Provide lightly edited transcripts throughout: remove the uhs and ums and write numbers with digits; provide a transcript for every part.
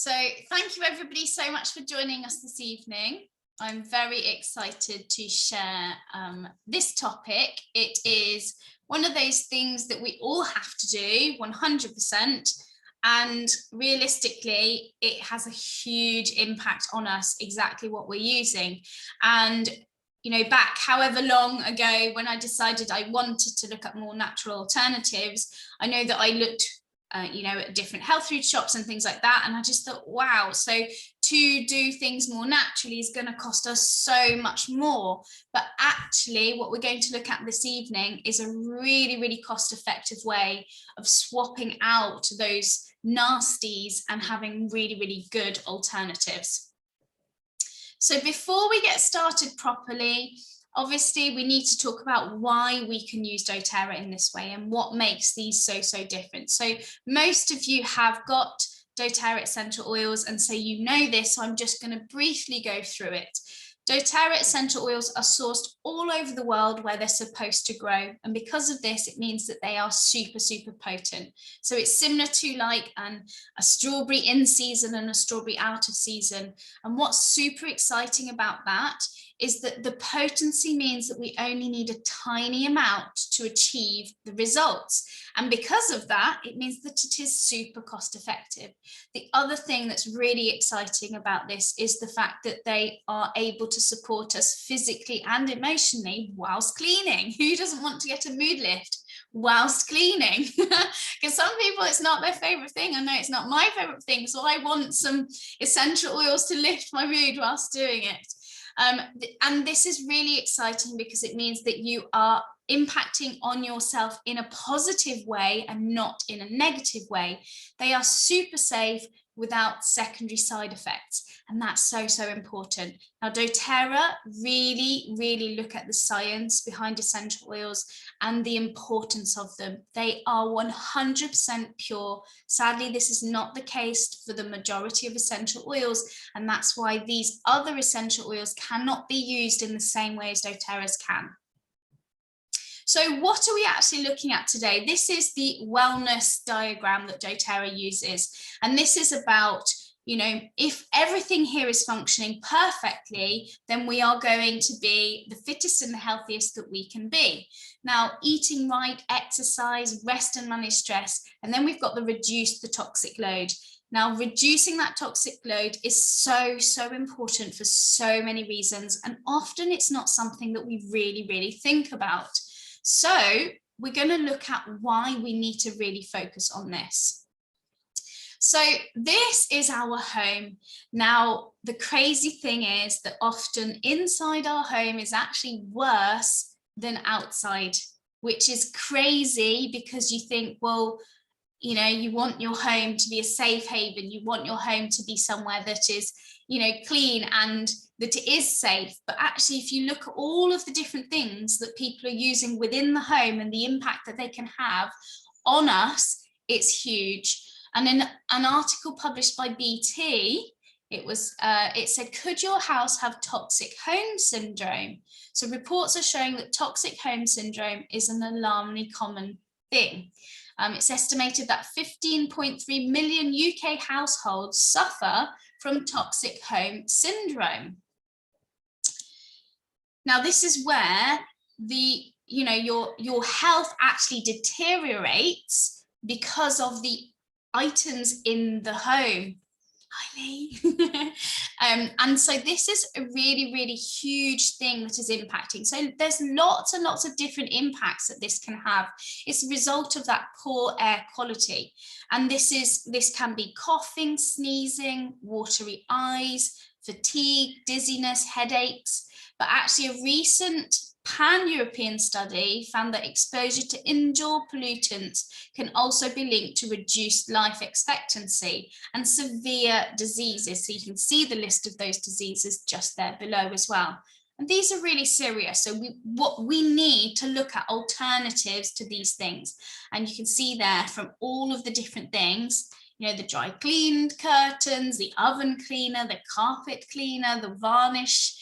So thank you everybody so much for joining us this evening. I'm very excited to share this topic. It is one of those things that we all have to do 100%. And realistically, it has a huge impact on us, exactly what we're using. And back however long ago when I decided I wanted to look at more natural alternatives, I know that I looked at different health food shops and things like that. And I just thought, wow, so to do things more naturally is going to cost us so much more. But actually, what we're going to look at this evening is a really, really cost-effective way of swapping out those nasties and having really, really good alternatives. So before we get started properly, obviously, we need to talk about why we can use doTERRA in this way and what makes these so different. So most of you have got doTERRA essential oils, and so you know this, so I'm just going to briefly go through it. doTERRA essential oils are sourced all over the world where they're supposed to grow, and because of this, it means that they are super potent. So it's similar to like a strawberry in season and a strawberry out of season. And what's super exciting about that is that the potency means that we only need a tiny amount to achieve the results. And because of that, it means that it is super cost effective. The other thing that's really exciting about this is the fact that they are able to support us physically and emotionally whilst cleaning. Who doesn't want to get a mood lift whilst cleaning? Because some people, it's not their favorite thing. I know it's not my favorite thing, so I want some essential oils to lift my mood whilst doing it. And this is really exciting because it means that you are impacting on yourself in a positive way and not in a negative way. They are super safe without secondary side effects. And that's so important. Now, doTERRA really look at the science behind essential oils and the importance of them. They are 100% pure. Sadly, this is not the case for the majority of essential oils, and that's why these other essential oils cannot be used in the same way as doTERRA's can. So what are we actually looking at today? This is the wellness diagram that doTERRA uses, and this is about, if everything here is functioning perfectly, then we are going to be the fittest and the healthiest that we can be. Now, eating right, exercise, rest and manage stress, and then we've got the reduce the toxic load. Now, reducing that toxic load is so important for so many reasons, and often it's not something that we really think about. So we're going to look at why we need to really focus on this. So this is our home. Now, the crazy thing is that often inside our home is actually worse than outside, which is crazy because you think, well, you want your home to be a safe haven. You want your home to be somewhere that is, clean and that it is safe. But actually, if you look at all of the different things that people are using within the home and the impact that they can have on us, it's huge. And in an article published by BT, it said, could your house have toxic home syndrome? So reports are showing that toxic home syndrome is an alarmingly common thing. It's estimated that 15.3 million UK households suffer from toxic home syndrome. Now, this is where your health actually deteriorates because of the items in the home. Hi, Lee. And so this is a really huge thing that is impacting. So there's lots and lots of different impacts that this can have. It's a result of that poor air quality. And this can be coughing, sneezing, watery eyes, fatigue, dizziness, headaches. But actually a recent pan-European study found that exposure to indoor pollutants can also be linked to reduced life expectancy and severe diseases. So you can see the list of those diseases just there below as well. And these are really serious. So what we need to look at alternatives to these things. And you can see there from all of the different things, the dry cleaned curtains, the oven cleaner, the carpet cleaner, the varnish,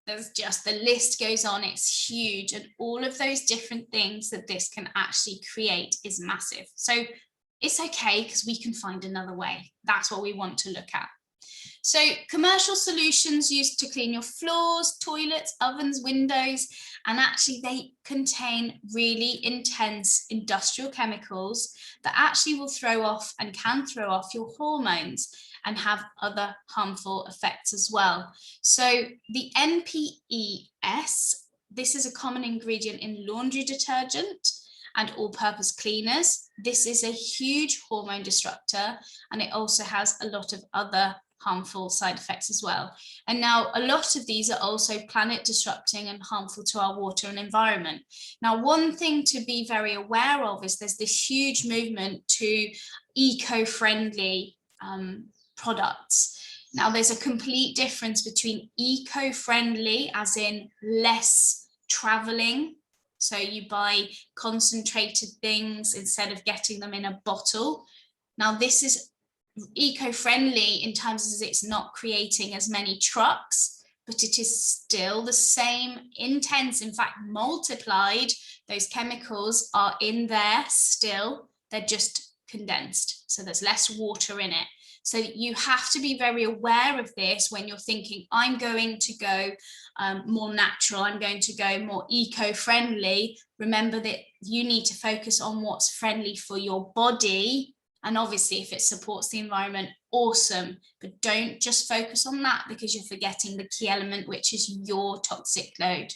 there's just, the list goes on, it's huge. And all of those different things that this can actually create is massive. So it's okay because we can find another way. That's what we want to look at. So commercial solutions used to clean your floors, toilets, ovens, windows, and actually they contain really intense industrial chemicals that actually will throw off and can throw off your hormones and have other harmful effects as well. So the NPES, this is a common ingredient in laundry detergent and all-purpose cleaners. This is a huge hormone disruptor, and it also has a lot of other harmful side effects as well. And now a lot of these are also planet disrupting and harmful to our water and environment. Now, one thing to be very aware of is there's this huge movement to eco-friendly products. Now, there's a complete difference between eco-friendly, as in less traveling. So you buy concentrated things instead of getting them in a bottle. Now, this is eco-friendly in terms of it's not creating as many trucks, but it is still the same intense, in fact multiplied. Those chemicals are in there still, they're just condensed, so there's less water in it. So you have to be very aware of this when you're thinking, I'm going to go more natural, I'm going to go more eco-friendly. Remember that you need to focus on what's friendly for your body. And obviously, if it supports the environment, awesome. But don't just focus on that, because you're forgetting the key element, which is your toxic load.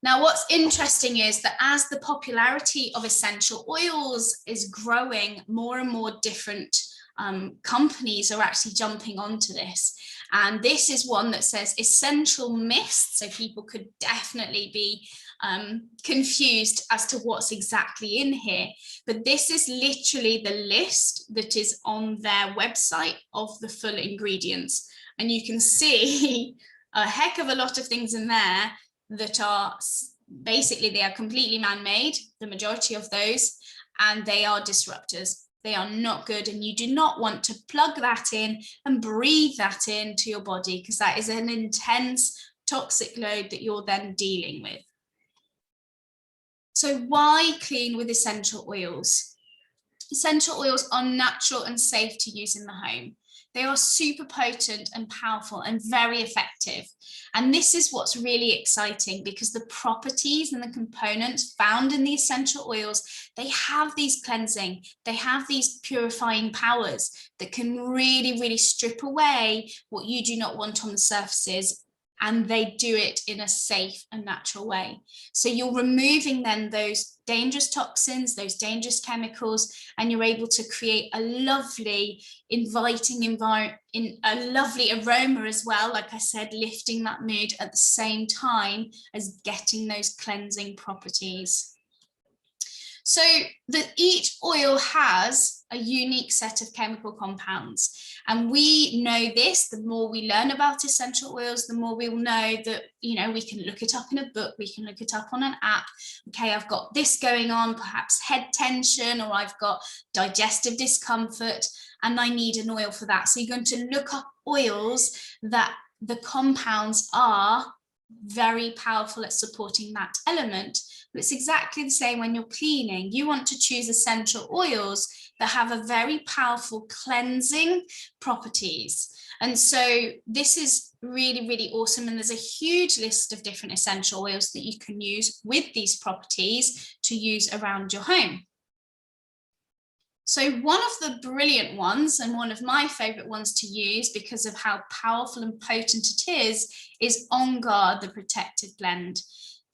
Now, what's interesting is that as the popularity of essential oils is growing, more and more different companies are actually jumping onto this. And this is one that says essential mist. So people could definitely be confused as to what's exactly in here. But this is literally the list that is on their website of the full ingredients. And you can see a heck of a lot of things in there that are basically, they are completely man-made, the majority of those, and they are disruptors. They are not good, and you do not want to plug that in and breathe that into your body, because that is an intense toxic load that you're then dealing with. So why clean with essential oils? Essential oils are natural and safe to use in the home. They are super potent and powerful and very effective. And this is what's really exciting, because the properties and the components found in the essential oils, they have these cleansing, they have these purifying powers that can really, really strip away what you do not want on the surfaces. And they do it in a safe and natural way. So you're removing then those dangerous toxins, those dangerous chemicals, and you're able to create a lovely, inviting environment, in a lovely aroma as well. Like I said, lifting that mood at the same time as getting those cleansing properties. So that each oil has a unique set of chemical compounds. And we know this, the more we learn about essential oils, the more we will know that, you know, we can look it up in a book, we can look it up on an app. Okay, I've got this going on, perhaps head tension, or I've got digestive discomfort, and I need an oil for that. So you're going to look up oils that the compounds are very powerful at supporting that element. But it's exactly the same when you're cleaning. You want to choose essential oils that have a very powerful cleansing properties. And so this is really, really awesome. And there's a huge list of different essential oils that you can use with these properties to use around your home. So one of the brilliant ones, and one of my favorite ones to use because of how powerful and potent it is On Guard, the Protected Blend.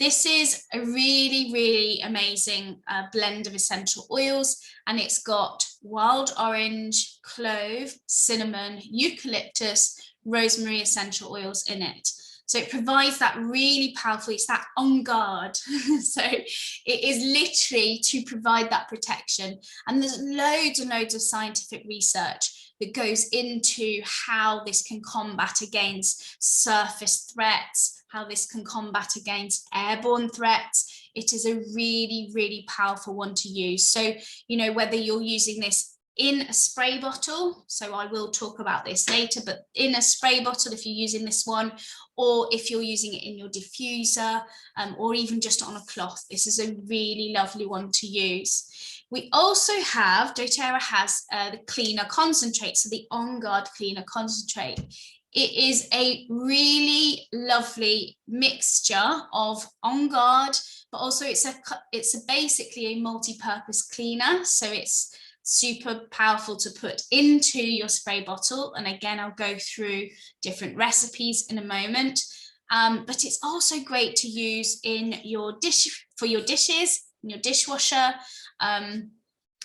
This is a really, really amazing blend of essential oils, and it's got wild orange, clove, cinnamon, eucalyptus, rosemary essential oils in it. So it provides that really powerful, it's that On Guard. So it is literally to provide that protection. And there's loads and loads of scientific research that goes into how this can combat against surface threats, how this can combat against airborne threats. It is a really, really powerful one to use. So, you know, whether you're using this in a spray bottle, so I will talk about this later, but in a spray bottle, if you're using this one, or if you're using it in your diffuser, or even just on a cloth, this is a really lovely one to use. We also have, doTERRA has the cleaner concentrate, so the On Guard cleaner concentrate. It is a really lovely mixture of On Guard, but also it's basically a multi-purpose cleaner, so it's super powerful to put into your spray bottle. And again, I'll go through different recipes in a moment. But it's also great to use in your dish, for your dishes, in your dishwasher.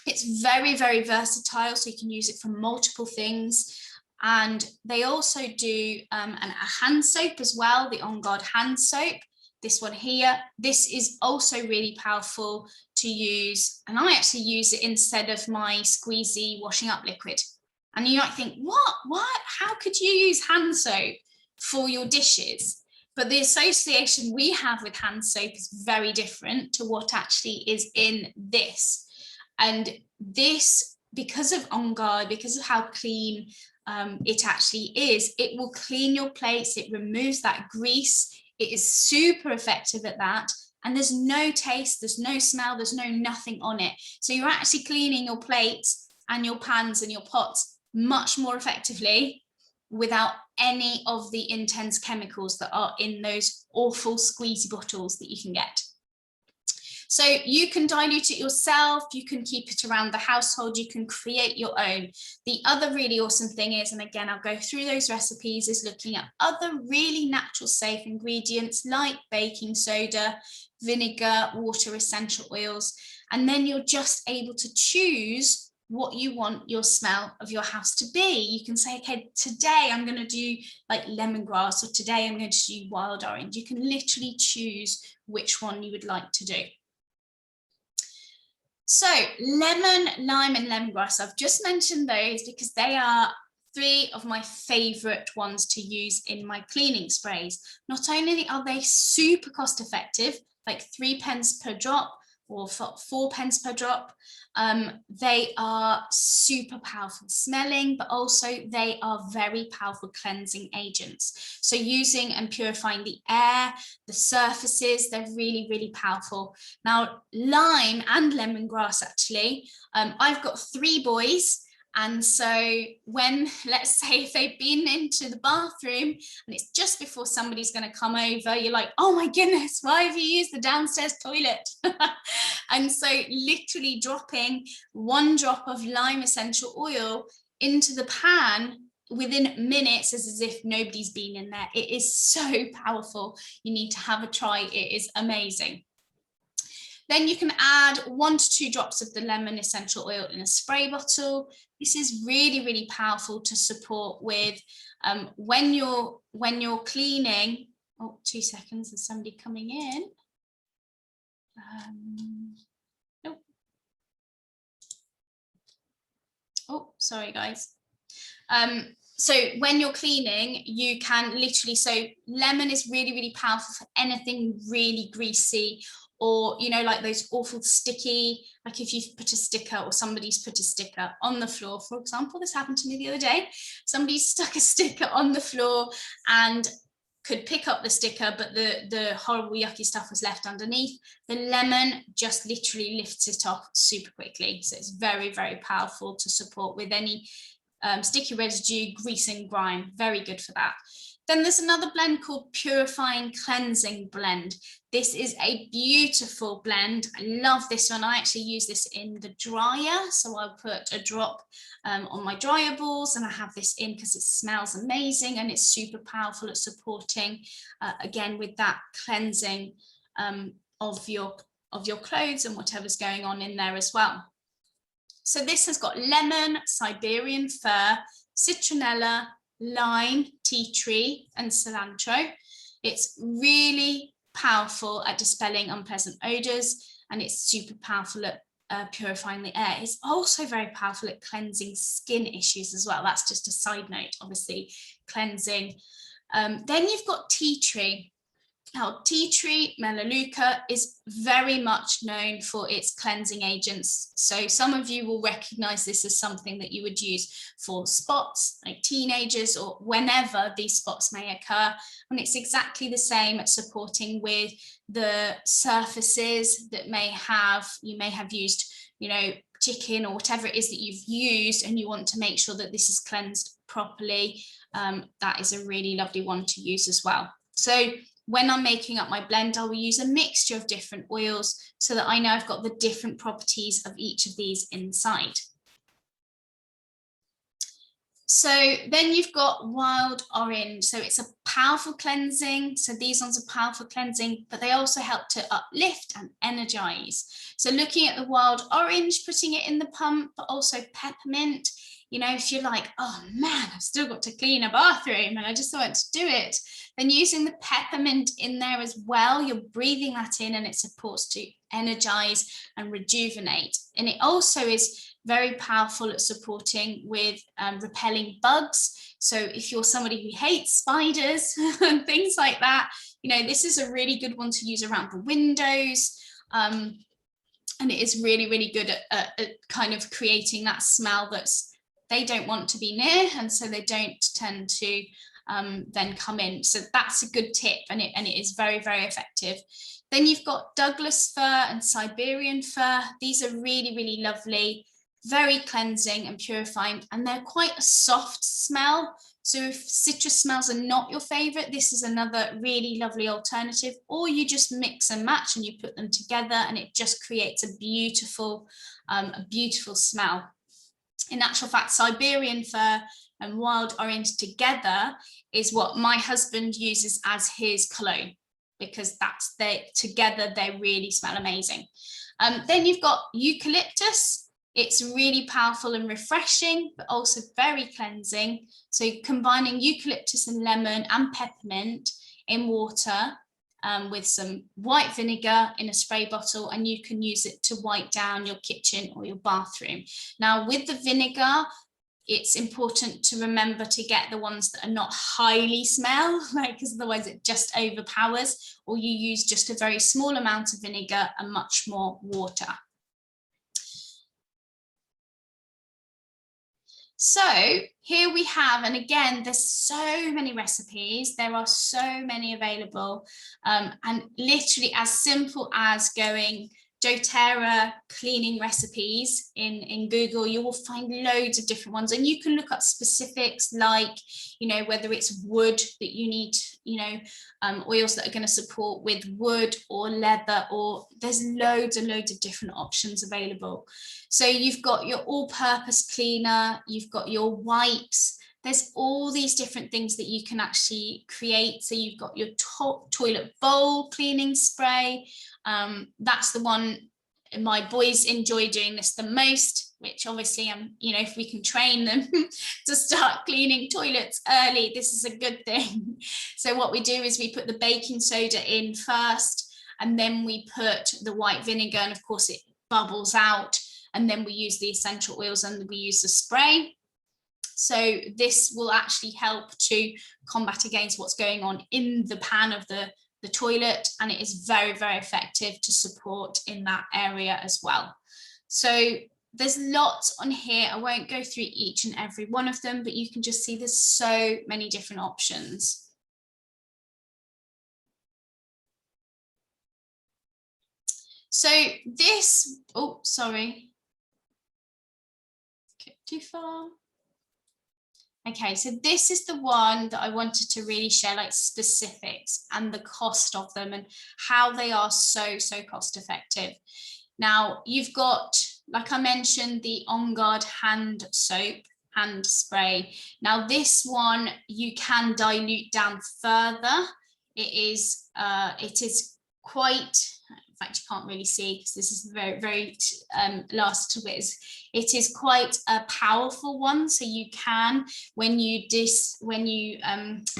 It's very, very versatile, so you can use it for multiple things. And they also do a hand soap as well, the On Guard hand soap. This one here, this is also really powerful to use. And I actually use it instead of my squeezy washing up liquid. And you might think, what? How could you use hand soap for your dishes? But the association we have with hand soap is very different to what actually is in this. And this, because of On Guard, because of how clean it actually is, it will clean your plates, it removes that grease. It is super effective at that. And there's no taste, there's no smell, there's no nothing on it. So you're actually cleaning your plates and your pans and your pots much more effectively without any of the intense chemicals that are in those awful squeezy bottles that you can get. So you can dilute it yourself, you can keep it around the household, you can create your own. The other really awesome thing is, and again, I'll go through those recipes, is looking at other really natural safe ingredients like baking soda, vinegar, water, essential oils, and then you're just able to choose what you want your smell of your house to be. You can say, okay, today I'm going to do like lemongrass, or today I'm going to do wild orange. You can literally choose which one you would like to do. So lemon, lime and lemongrass, I've just mentioned those because they are 3 of my favorite ones to use in my cleaning sprays. Not only are they super cost effective, like 3 pence per drop or 4 pence per drop, they are super powerful smelling, but also they are very powerful cleansing agents. So using and purifying the air, the surfaces, they're really, really powerful. Now, lime and lemongrass, actually, I've got 3 boys. And so when, let's say, if they've been into the bathroom and it's just before somebody's going to come over, you're like, oh my goodness, why have you used the downstairs toilet? And so literally dropping 1 drop of lime essential oil into the pan within minutes is as if nobody's been in there. It is so powerful. You need to have a try. It is amazing. Then you can add 1 to 2 drops of the lemon essential oil in a spray bottle. This is really, really powerful to support with when you're cleaning. Oh, 2 seconds, there's somebody coming in. Nope. Oh, sorry, guys. So when you're cleaning, you can literally, so lemon is really, really powerful for anything really greasy, or, you know, like those awful sticky, like if you've put a sticker or somebody's put a sticker on the floor, for example, this happened to me the other day. Somebody stuck a sticker on the floor and could pick up the sticker, but the horrible yucky stuff was left underneath. The lemon just literally lifts it off super quickly. So it's very, very powerful to support with any sticky residue, grease and grime. Very good for that. Then there's another blend called Purifying Cleansing Blend. This is a beautiful blend. I love this one. I actually use this in the dryer. So I'll put a drop on my dryer balls, and I have this in because it smells amazing and it's super powerful at supporting, again, with that cleansing of your clothes and whatever's going on in there as well. So this has got lemon, Siberian fir, citronella, lime, tea tree, and cilantro. It's really powerful at dispelling unpleasant odors, and it's super powerful at purifying the air. It's also very powerful at cleansing skin issues as well. That's just a side note, obviously, cleansing. Then you've got tea tree. Now, tea tree melaleuca is very much known for its cleansing agents. So some of you will recognize this as something that you would use for spots, like teenagers, or whenever these spots may occur. And it's exactly the same at supporting with the surfaces that you may have used you know, chicken or whatever it is that you've used, and you want to make sure that this is cleansed properly, that is a really lovely one to use as well. So when I'm making up my blend, I will use a mixture of different oils so that I know I've got the different properties of each of these inside. So then you've got wild orange. So it's a powerful cleansing. So these ones are powerful cleansing, but they also help to uplift and energize. So looking at the wild orange, putting it in the pump, but also peppermint. You know, if you're like, oh man, I've still got to clean a bathroom and I just want to do it, then using the peppermint in there as well, you're breathing that in and it supports to energize and rejuvenate. And it also is very powerful at supporting with repelling bugs. So if you're somebody who hates spiders and things like that, you know, this is a really good one to use around the windows. And it is really, really good at kind of creating that smell that's they don't want to be near, and so they don't tend to then come in. So that's a good tip, and it is very, very effective. Then you've got Douglas fir and Siberian fir. These are really, really lovely, very cleansing and purifying, and they're quite a soft smell. So if citrus smells are not your favorite, this is another really lovely alternative, or you just mix and match and you put them together and it just creates a beautiful smell. In actual fact, Siberian fir and wild orange together is what my husband uses as his cologne, because together they really smell amazing. Then you've got eucalyptus. It's really powerful and refreshing, but also very cleansing. So combining eucalyptus and lemon and peppermint in water with some white vinegar in a spray bottle, and you can use it to wipe down your kitchen or your bathroom. Now with the vinegar, it's important to remember to get the ones that are not highly smell, because otherwise it just overpowers, or you use just a very small amount of vinegar and much more water. So here we have, and again, there's so many recipes, there are so many available, and literally as simple as going doTERRA cleaning recipes in Google, you will find loads of different ones, and you can look up specifics like, you know, whether it's wood that you need, you know, oils that are going to support with wood or leather, or there's loads and loads of different options available. So you've got your all-purpose cleaner, you've got your wipes, there's all these different things that you can actually create. So you've got your toilet bowl cleaning spray. That's the one my boys enjoy doing this the most, which obviously you know, if we can train them to start cleaning toilets early, this is a good thing. So what we do is we put the baking soda in first, and then we put the white vinegar, and of course it bubbles out, and then we use the essential oils and we use the spray. So this will actually help to combat against what's going on in the pan of the toilet, and it is very, very effective to support in that area as well. So there's lots on here. I won't go through each and every one of them, but you can just see there's so many different options. So this, oh, sorry, too far. Okay, so this is the one that I wanted to really share, like specifics and the cost of them and how they are so cost effective. Now you've got, like I mentioned, the On Guard hand soap and spray. Now this one you can dilute down further. It is quite, in fact, you can't really see because this is very last bit. It is quite a powerful one. So you can, when you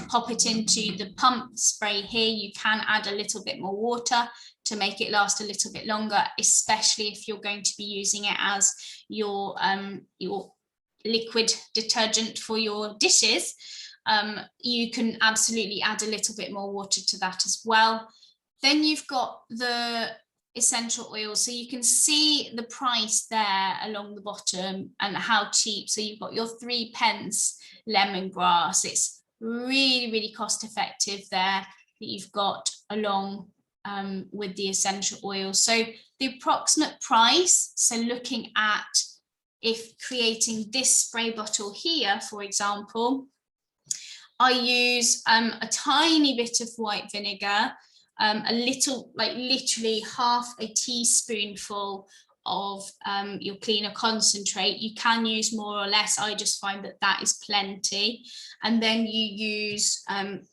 pop it into the pump spray here, you can add a little bit more water to make it last a little bit longer, especially if you're going to be using it as your liquid detergent for your dishes. You can absolutely add a little bit more water to that as well. Then you've got the essential oils, so you can see the price there along the bottom and how cheap. So you've got your 3p lemongrass. It's really cost effective there that you've got along with the essential oils. So the approximate price, so looking at if creating this spray bottle here, for example, I use a tiny bit of white vinegar, a little, like literally half a teaspoonful of your cleaner concentrate. You can use more or less. I just find that that is plenty. And then you use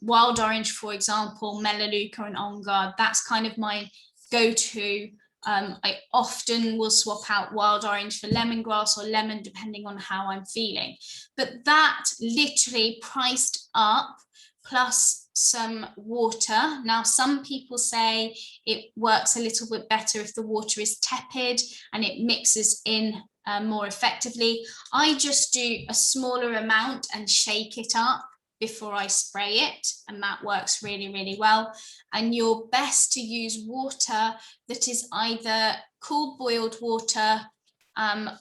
wild orange, for example, melaleuca and on guard. That's kind of my go-to. I often will swap out wild orange for lemongrass or lemon, depending on how I'm feeling. But that literally priced up, plus some water. Now, some people say it works a little bit better if the water is tepid and it mixes in more effectively. I just do a smaller amount and shake it up before I spray it, and that works really, really well. And you're best to use water that is either cool boiled water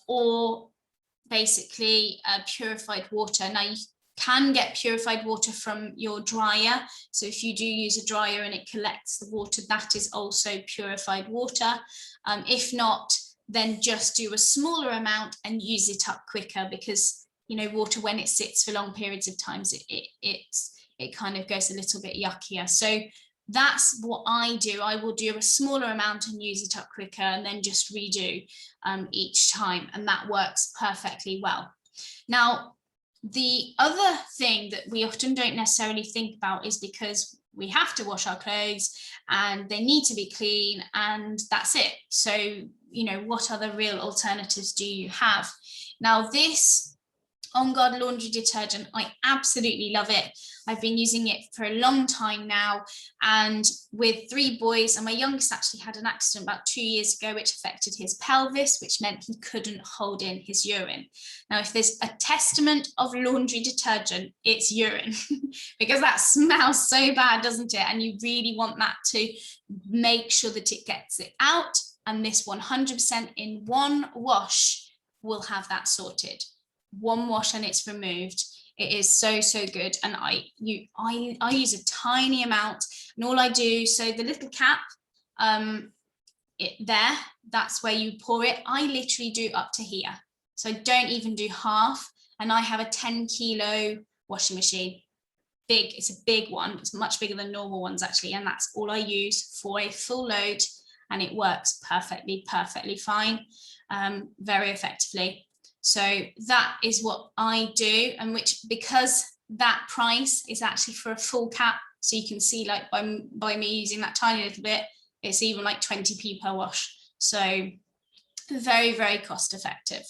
or basically purified water. Now, you can get purified water from your dryer. So if you do use a dryer and it collects the water, that is also purified water. If not, then just do a smaller amount and use it up quicker, because, you know, water, when it sits for long periods of times, it kind of goes a little bit yuckier. So that's what I do. I will do a smaller amount and use it up quicker, and then just redo each time, and that works perfectly well. Now, the other thing that we often don't necessarily think about is because we have to wash our clothes and they need to be clean, and that's it. So, you know, what other real alternatives do you have? Now, this On Guard laundry detergent, I absolutely love it. I've been using it for a long time now, and with 3 boys, and my youngest actually had an accident about 2 years ago which affected his pelvis, which meant he couldn't hold in his urine. Now, if there's a testament of laundry detergent, it's urine, because that smells so bad, doesn't it? And you really want that to make sure that it gets it out, and this 100% in one wash will have that sorted. One wash and it's removed. It is so good. And I use a tiny amount, and all I do, so the little cap that's where you pour it. I literally do up to here, so I don't even do half. And I have a 10-kilo washing machine. Big, it's a big one. It's much bigger than normal ones actually, and that's all I use for a full load, and it works perfectly fine, very effectively. So that is what I do, and which, because that price is actually for a full cap, so you can see, like, by me using that tiny little bit, it's even like 20p per wash. So very cost effective.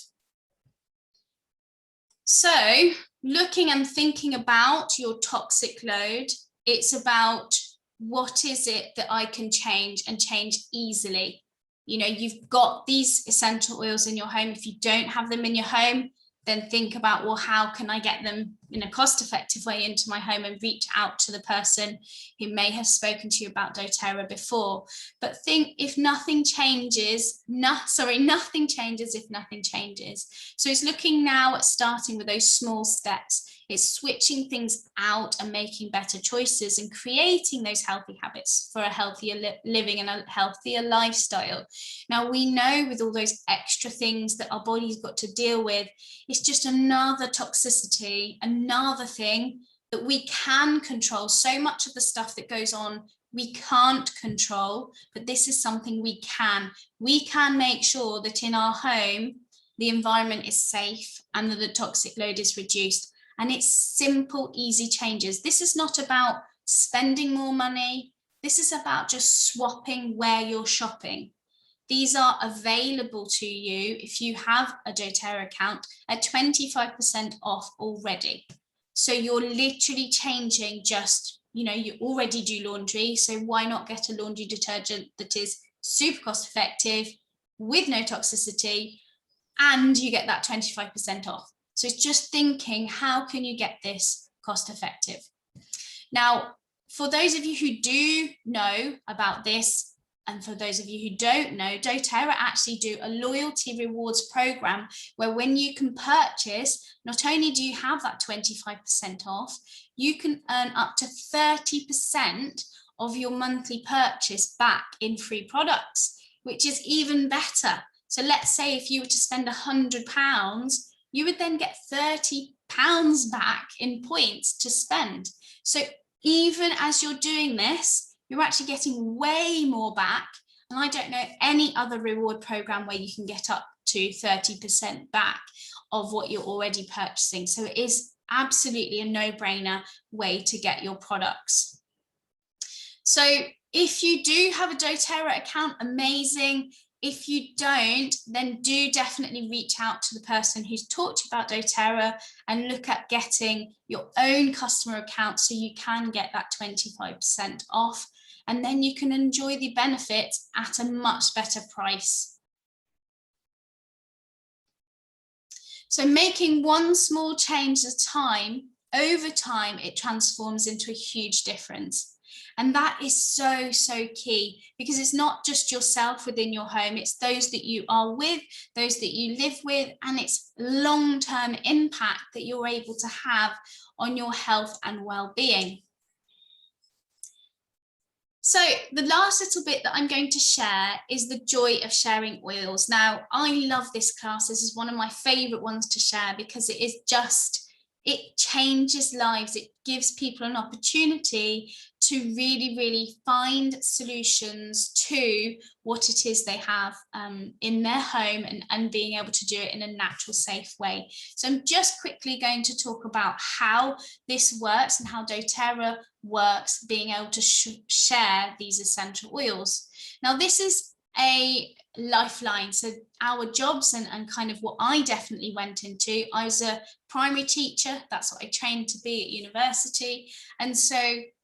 So looking and thinking about your toxic load, it's about what is it that I can change, and change easily. You know, you've got these essential oils in your home. If you don't have them in your home, then think about, well, how can I get them in a cost-effective way into my home, and reach out to the person who may have spoken to you about doTERRA before. But think, if nothing changes, nothing changes if nothing changes. So it's looking now at starting with those small steps. It's switching things out and making better choices, and creating those healthy habits for a healthier living and a healthier lifestyle. Now, we know with all those extra things that our body's got to deal with, it's just another toxicity, another thing that we can control. So much of the stuff that goes on, we can't control, but this is something we can. We can make sure that in our home, the environment is safe and that the toxic load is reduced. And it's simple, easy changes. This is not about spending more money. This is about just swapping where you're shopping. These are available to you if you have a doTERRA account at 25% off already. So you're literally changing, just, you know, you already do laundry, so why not get a laundry detergent that is super cost effective, with no toxicity, and you get that 25% off. So it's just thinking, how can you get this cost effective? Now, for those of you who do know about this, and for those of you who don't know, doTERRA actually do a loyalty rewards program where when you can purchase, not only do you have that 25% off, you can earn up to 30% of your monthly purchase back in free products, which is even better. So let's say if you were to spend £100, you would then get £30 back in points to spend. So even as you're doing this, you're actually getting way more back. And I don't know any other reward program where you can get up to 30% back of what you're already purchasing. So it is absolutely a no-brainer way to get your products. So if you do have a doTERRA account, amazing. If you don't, then do definitely reach out to the person who's taught you about doTERRA and look at getting your own customer account so you can get that 25% off, and then you can enjoy the benefits at a much better price. So making one small change at a time, over time, it transforms into a huge difference. And that is so, so key, because it's not just yourself within your home, it's those that you are with, those that you live with, and it's long-term impact that you're able to have on your health and well-being. So the last little bit that I'm going to share is the joy of sharing oils. Now, I love this class. This is one of my favorite ones to share because it is just, it changes lives. It gives people an opportunity to really, really find solutions to what it is they have in their home, and being able to do it in a natural, safe way. So I'm just quickly going to talk about how this works and how doTERRA works, being able to share these essential oils. Now, this is a lifeline. So our jobs and kind of what I definitely went into, I was a primary teacher. That's what I trained to be at university. And so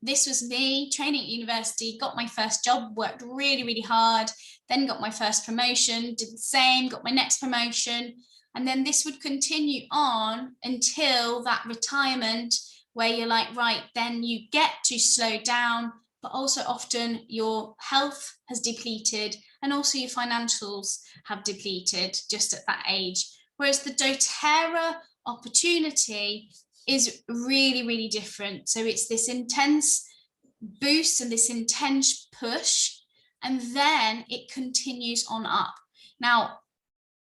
this was me training at university, got my first job, worked really, really hard, then got my first promotion, did the same, got my next promotion. And then this would continue on until that retirement, where you're like, right, then you get to slow down, but also often your health has depleted and also your financials have depleted just at that age. Whereas the doTERRA opportunity is really, really different. So it's this intense boost and this intense push, and then it continues on up. Now,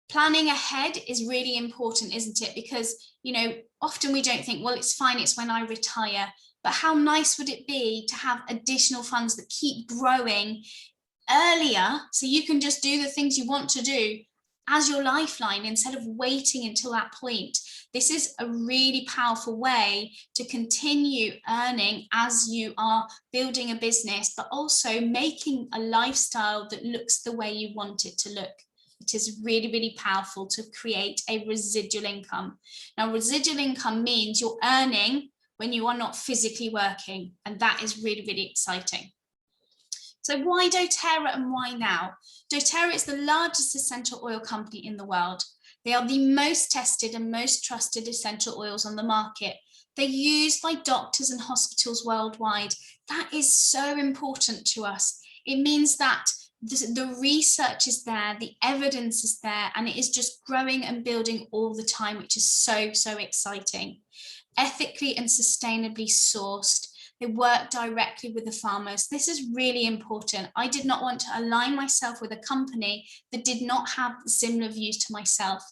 planning ahead is really important, isn't it? Because, you know, often we don't think, well, it's fine, it's when I retire. But how nice would it be to have additional funds that keep growing earlier, so you can just do the things you want to do as your lifeline instead of waiting until that point. This is a really powerful way to continue earning as you are building a business, but also making a lifestyle that looks the way you want it to look. It is really, really powerful to create a residual income. Now, residual income means you're earning when you are not physically working, and that is really, really exciting. So why doTERRA and why now? doTERRA is the largest essential oil company in the world. They are the most tested and most trusted essential oils on the market. They're used by doctors and hospitals worldwide. That is so important to us. It means that the research is there, the evidence is there, and it is just growing and building all the time, which is so, so exciting. Ethically and sustainably sourced. They work directly with the farmers. This is really important. I did not want to align myself with a company that did not have similar views to myself.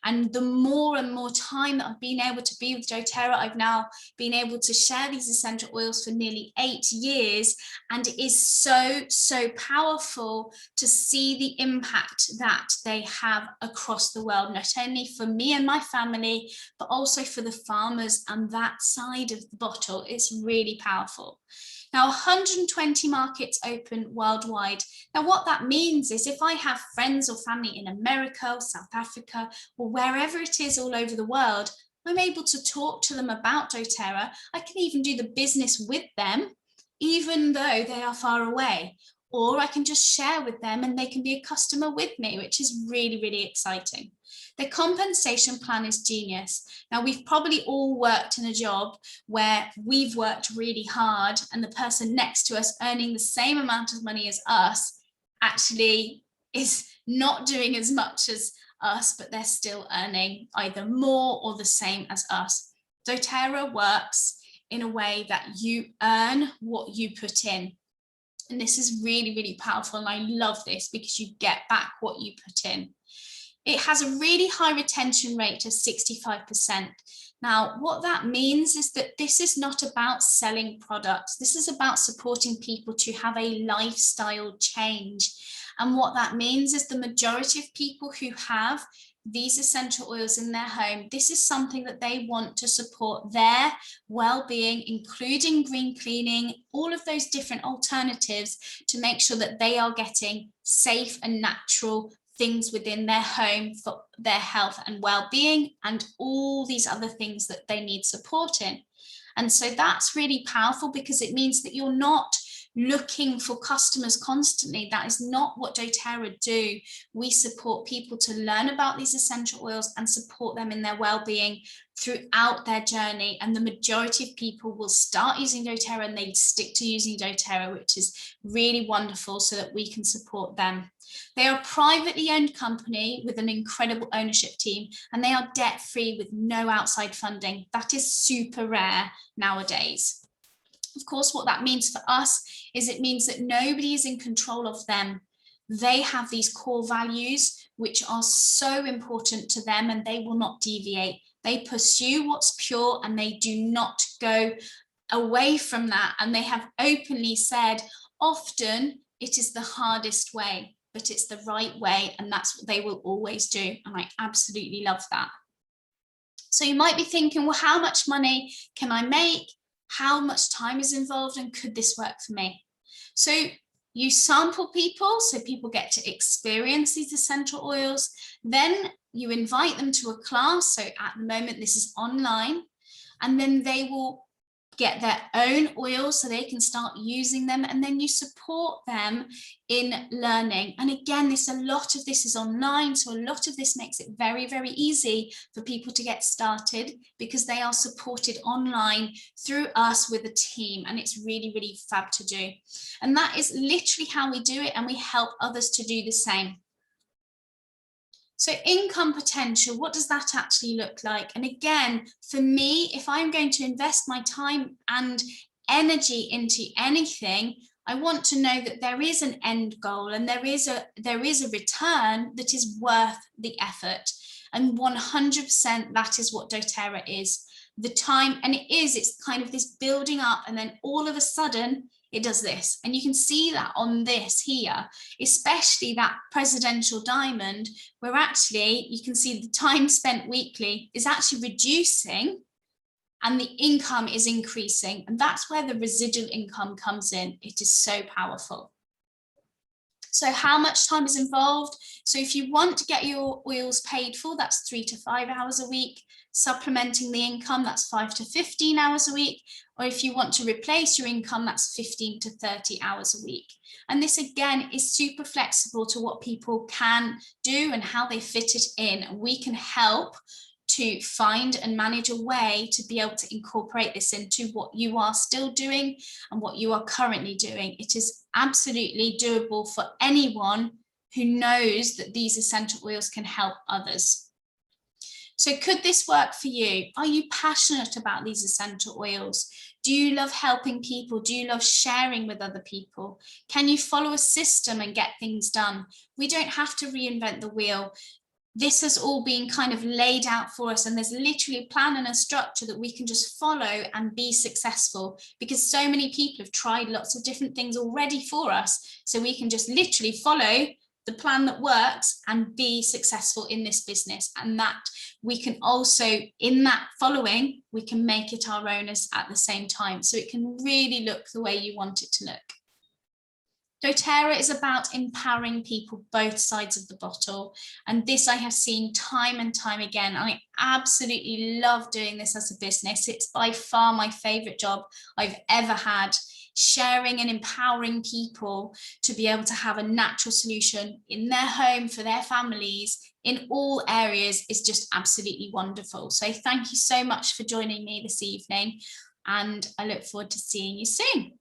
And the more and more time that I've been able to be with doTERRA, I've now been able to share these essential oils for nearly 8 years. And it is so, so powerful to see the impact that they have across the world, not only for me and my family, but also for the farmers and that side of the bottle. It's really powerful. Now, 120 markets open worldwide. Now, what that means is if I have friends or family in America or South Africa or wherever it is all over the world, I'm able to talk to them about doTERRA. I can even do the business with them, even though they are far away. Or I can just share with them and they can be a customer with me, which is really, really exciting. The compensation plan is genius. Now, we've probably all worked in a job where we've worked really hard and the person next to us earning the same amount of money as us actually is not doing as much as us, but they're still earning either more or the same as us. doTERRA works in a way that you earn what you put in. And this is really, really powerful. And I love this because you get back what you put in. It has a really high retention rate of 65%. Now, what that means is that this is not about selling products. This is about supporting people to have a lifestyle change. And what that means is the majority of people who have these essential oils in their home, this is something that they want to support their well-being, including green cleaning, all of those different alternatives to make sure that they are getting safe and natural things within their home for their health and well-being, and all these other things that they need support in. And so that's really powerful because it means that you're not looking for customers constantly. That is not what doTERRA do. We support people to learn about these essential oils and support them in their well-being throughout their journey. And the majority of people will start using doTERRA and they stick to using doTERRA, which is really wonderful, so that we can support them. They are a privately owned company with an incredible ownership team, and they are debt-free with no outside funding. That is super rare nowadays. Of course, what that means for us is it means that nobody is in control of them. They have these core values which are so important to them, and they will not deviate. They pursue what's pure and they do not go away from that. And they have openly said, often it is the hardest way, but it's the right way, and that's what they will always do. And I absolutely love that. So you might be thinking, well, how much money can I make? How much time is involved, and could this work for me? So you sample people, so people get to experience these essential oils. Then you invite them to a class. So at the moment, this is online, and then they will get their own oils so they can start using them, and then you support them in learning. And again, a lot of this is online, so a lot of this makes it very, very easy for people to get started because they are supported online through us with a team, and it's really, really fab to do. And that is literally how we do it, and we help others to do the same. So income potential, what does that actually look like? And again, for me, if I'm going to invest my time and energy into anything, I want to know that there is an end goal and there is a return that is worth the effort. And 100% that is what doTERRA is. The time, and it's kind of this building up, and then all of a sudden it does this. And you can see that on this here, especially that presidential diamond, where actually you can see the time spent weekly is actually reducing and the income is increasing. And that's where the residual income comes in. It is so powerful. So how much time is involved? So if you want to get your oils paid for, that's 3 to 5 hours a week. Supplementing the income, that's 5 to 15 hours a week. Or if you want to replace your income, that's 15 to 30 hours a week. And this again is super flexible to what people can do and how they fit it in. We can help to find and manage a way to be able to incorporate this into what you are still doing and what you are currently doing. It is absolutely doable for anyone who knows that these essential oils can help others. So could this work for you? Are you passionate about these essential oils? Do you love helping people? Do you love sharing with other people? Can you follow a system and get things done? We don't have to reinvent the wheel. This has all been kind of laid out for us, and there's literally a plan and a structure that we can just follow and be successful, because so many people have tried lots of different things already for us. So we can just literally follow the plan that works and be successful in this business. And that we can also, in that following, we can make it our own at the same time. So it can really look the way you want it to look. doTERRA is about empowering people both sides of the bottle. And this I have seen time and time again. I absolutely love doing this as a business. It's by far my favorite job I've ever had. Sharing and empowering people to be able to have a natural solution in their home for their families in all areas is just absolutely wonderful. So thank you so much for joining me this evening, and I look forward to seeing you soon.